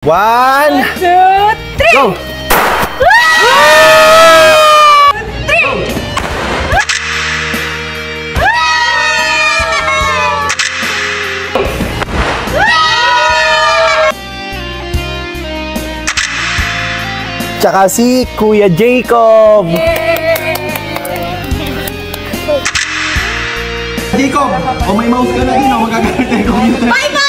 1, 2, 3, go! Tsaka si Kuya Jacob. Jacob, may mouse ka na din, magagamit na yung computer. Bye-bye!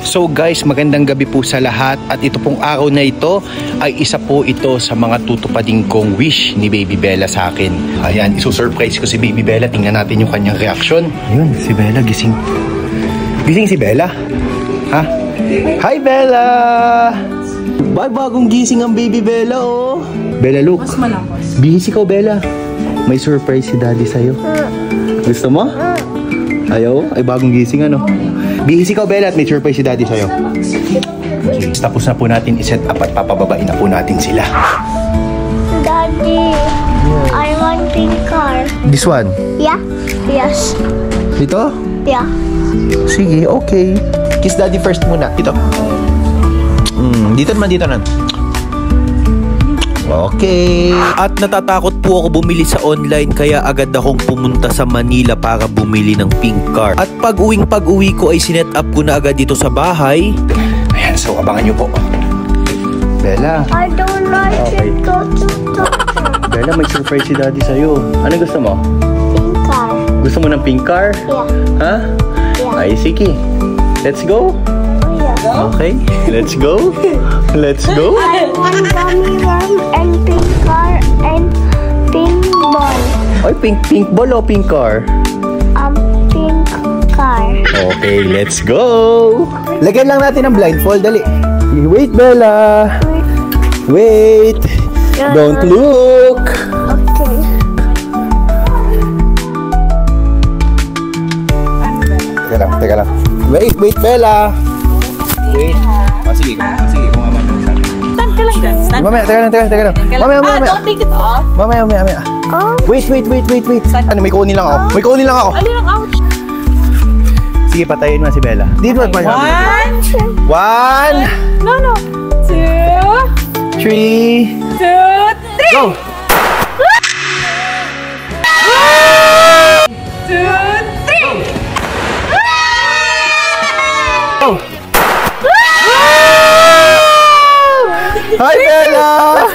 So guys, magandang gabi po sa lahat. At ito pong araw na ito ay isa po ito sa mga tutupading kong wish ni Baby Bella sa akin. Ayan, isusurprise ko si Baby Bella. Tingnan natin yung kanyang reaksyon. Ayun, si Bella gising. Gising si Bella? Ha? Hi Bella! Bagong gising ang Baby Bella, oh. Bella, look. Mas malangkos. Bihis ikaw, Bella. May surprise si Daddy sa'yo. Gusto mo? Ayaw? Ay, bagong gising, ano? Bihis ikaw, Bella, at may surprise si Daddy sa'yo. Okay, tapos na po natin i-set up at papababain na po natin sila. Daddy, I want pink car. This one? Yeah? Yes. Dito? Yeah. Sige, okay. Kiss Daddy first muna. Dito. Dito naman. Okay. At natatakot po ako bumili sa online kaya agad akong pumunta sa Manila para bumili ng pink car. At pag-uwi ko ay sinet up ko na agad dito sa bahay. Ayan, so abangan nyo po. Bella. I don't like Okay. it. Go to the Bella, may surprise si Daddy sa'yo. Ano gusto mo? pink car. Gusto mo ng pink car? Yeah. Ha? Yeah. Ay, sige. Let's go. Oh, yeah. Okay, let's go. Let's go. I want gummy worm and pink car and pink ball. Oy, pink ball o pink car? Pink car. Okay, let's go. Lagyan lang natin ng blindfold, dali. Wait, Bella. Wait. Don't look. Okay. Teka lang. Wait, Bella. Wait. Sige, kung Stand ka lang dyan. Stand mamaya, teka lang. Mamaya. don't take it off. Mamaya. Oh. Wait. Ano, may kunin lang ako. Ano lang, ouch. Sige, patayin mo si Bella. Dito, 1. 1. No. 2. 3. 2, 3. Go! 2, 3. Go! Hi, Bella!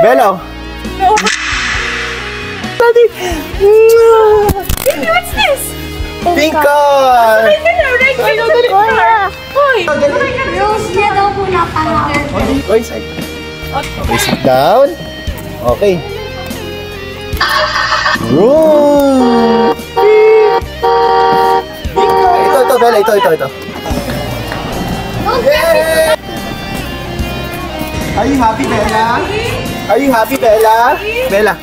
Bella! No. Daddy! What's this? Pink car! Rose na daw po na pala. Go inside. Okay, sit down. Okay. Room! Ito, Bella. Ito. Are you happy, Bella? Bella.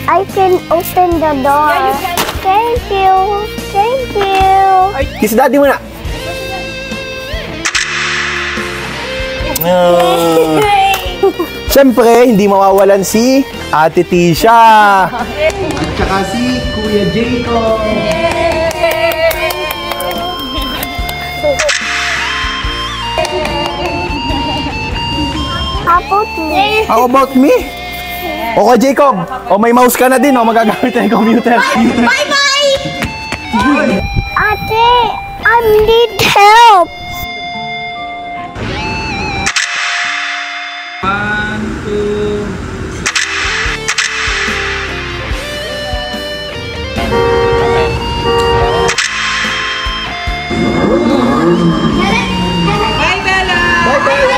I can open the door. Yeah, you can. Thank you. Kiss Daddy muna. Siyempre, hindi mawawalan si Ate Tisha. At saka si Kuya Jacob. How about me? O ka Jacob, may mouse ka na din, magagamit na yung computer. Bye-bye! Ate, I need help. Bye, Bella. Bye, Bella.